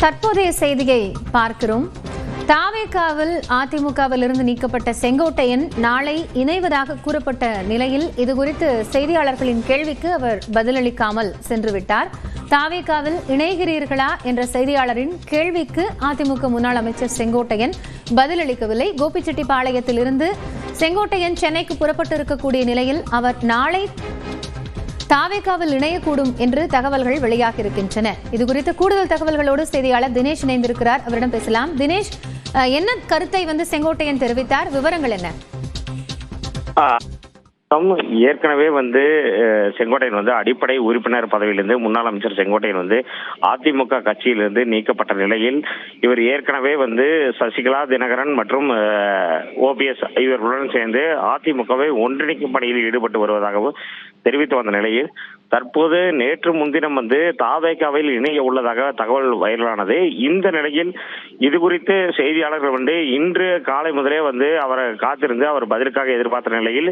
தற்போதைய செய்தியை பார்க்கிறோம். தாவேகாவில் அதிமுகவில் இருந்து நீக்கப்பட்ட செங்கோட்டையன் நாளை இணைவதாக கூறப்பட்ட நிலையில் இதுகுறித்து செய்தியாளர்களின் கேள்விக்கு அவர் பதிலளிக்காமல் சென்றுவிட்டார். தாவேகாவில் இணைகிறீர்களா என்ற செய்தியாளரின் கேள்விக்கு அதிமுக முன்னாள் அமைச்சர் செங்கோட்டையன் பதிலளிக்கவில்லை. கோபிச்செட்டிப்பாளையத்தில் இருந்து செங்கோட்டையன் சென்னைக்கு புறப்பட்டு இருக்கக்கூடிய நிலையில் அவர் நாளை தாவேகாவில் இணையக்கூடும் என்று தகவல்கள் வெளியாகி இருக்கின்றன. இதுகுறித்து கூடுதல் தகவல்களோடு செய்தியாளர் தினேஷ் இணைந்திருக்கிறார். அவரிடம் பேசலாம். தினேஷ், என்ன கருத்தை செங்கோட்டையன் தெரிவித்தார்? விவரங்கள் என்ன? ஏற்கனவே செங்கோட்டையன் அடிப்படை உறுப்பினர் பதவியிலிருந்து முன்னாள் அமைச்சர் செங்கோட்டையன் அதிமுக கட்சியிலிருந்து நீக்கப்பட்ட நிலையில் இவர் ஏற்கனவே சசிகலா, தினகரன் மற்றும் ஓபிஎஸ் இவர்களுடன் சேர்ந்து அதிமுகவை ஒன்றிணைக்கும் பணியில் ஈடுபட்டு வருவதாகவும் தெரிவித்து வந்த நிலையில் தற்போது நேற்று முன்தினம் தாவேகாவில் இணைய உள்ளதாக தகவல் வைரலானது. இந்த நிலையில் இது குறித்து செய்தியாளர்கள் இன்று காலை முதலே அவரை காத்திருந்து அவர் பதிலுக்காக எதிர்பார்த்த நிலையில்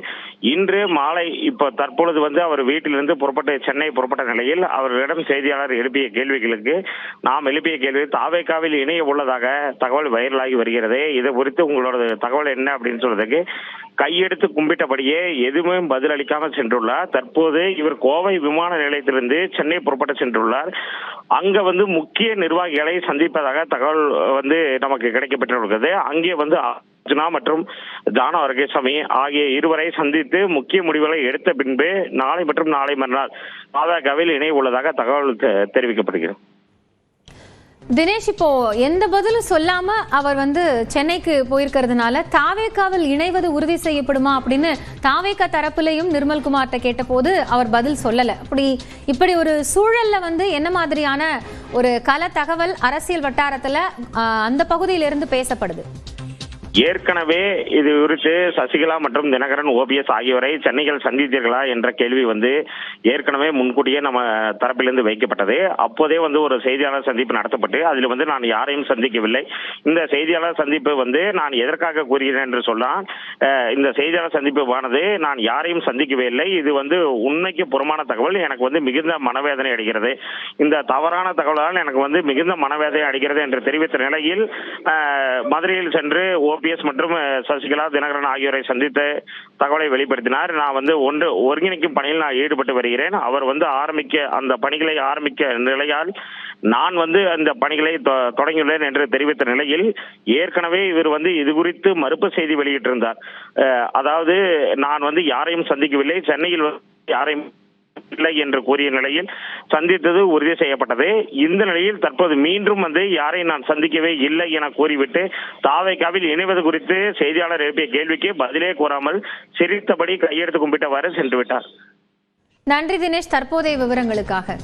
இன்று மாலை இப்ப தற்பொழுது அவர் வீட்டிலிருந்து சென்னை புறப்பட்ட நிலையில் அவர்களிடம் செய்தியாளர் எழுப்பிய கேள்விகளுக்கு நாம் எழுப்பிய கேள்வி தாவேகாவில் இணைய உள்ளதாக தகவல் வைரலாகி வருகிறது. இது குறித்து உங்களோட தகவல் என்ன அப்படின்னு சொல்றதுக்கு கையெடுத்து கும்பிட்டபடியே எதுவுமே பதிலளிக்காமல் சென்றுள்ளார். தற்போது இவர் கோவை விமான நிலையத்திலிருந்து சென்னை புறப்பட்டு சென்றுள்ளார். அங்க முக்கிய நிர்வாகிகளை சந்திப்பதாக தகவல் நமக்கு கிடைக்கப்பெற்றுள்ளது. அங்கே அர்ஜுனா மற்றும் ஜானோ வர்கீசாமி ஆகிய இருவரை சந்தித்து முக்கிய முடிவுகளை எடுத்த பின்பு நாளை மற்றும் நாளை மறுநாள் பாஜகவில் இணைய உள்ளதாக தகவல் தெரிவிக்கப்படுகிறது. தினேஷ், இப்போ எந்த பதிலும் சொல்லாம அவர் சென்னைக்கு போயிருக்கிறதுனால தாவேகாவில் இணைவது உறுதி செய்யப்படுமா அப்படின்னு தாவேகா தரப்புலையும் நிர்மல்குமார்ட்ட கேட்ட போது அவர் பதில் சொல்லல. இப்படி ஒரு சூழல்ல என்ன மாதிரியான ஒரு கல தகவல் அரசியல் வட்டாரத்துல அந்த பகுதியிலிருந்து பேசப்படுது? ஏற்கனவே இது குறித்து சசிகலா மற்றும் தினகரன், ஓபிஎஸ் ஆகியோரை சென்னையில் சந்தித்தீர்களா என்ற கேள்வி ஏற்கனவே முன்கூட்டியே நம்ம தரப்பிலிருந்து வைக்கப்பட்டது. அப்போதே ஒரு செய்தியாளர் சந்திப்பு நடத்தப்பட்டு அதில் நான் யாரையும் சந்திக்கவில்லை. இந்த செய்தியாளர் சந்திப்பு நான் எதற்காக கூறுகிறேன் என்று சொன்னால், இந்த செய்தியாளர் சந்திப்பு நான் யாரையும் சந்திக்கவே இல்லை. இது உண்மைக்கு புறமான தகவல். எனக்கு மிகுந்த மனவேதனை அடைகிறது. இந்த தவறான தகவலால் எனக்கு மிகுந்த மனவேதனை அடைகிறது என்று தெரிவித்த நிலையில் மதுரையில் சென்று மற்றும் சசிகலா, தினகரன் ஆகியோரை சந்தித்த தகவலை வெளிப்படுத்தினார். நான் ஒருங்கிணைக்கும் பணியில் நான் ஈடுபட்டு வருகிறேன். அவர் அந்த பணிகளை ஆரம்பிக்க நிலையால் நான் அந்த பணிகளை தொடங்கியுள்ளேன் என்று தெரிவித்த நிலையில் ஏற்கனவே இவர் இது குறித்து மறுப்பு செய்தி வெளியிட்டிருந்தார். அதாவது நான் யாரையும் சந்திக்கவில்லை, சென்னையில் யாரையும் இல்லை என்று கூறிய நிலையில் சந்தித்தது உறுதி செய்யப்பட்டது. இந்த நிலையில் தற்போது மீண்டும் யாரையும் நான் சந்திக்கவே இல்லை என கூறிவிட்டு தாவேகாவில் இணைவது குறித்து செய்தியாளர் எழுப்பிய கேள்விக்கு பதிலே கூறாமல் சிரித்தபடி கையெடுத்து கும்பிட்டவாறு சென்று விட்டார். நன்றி தினேஷ், தற்போதைய விவரங்களுக்காக.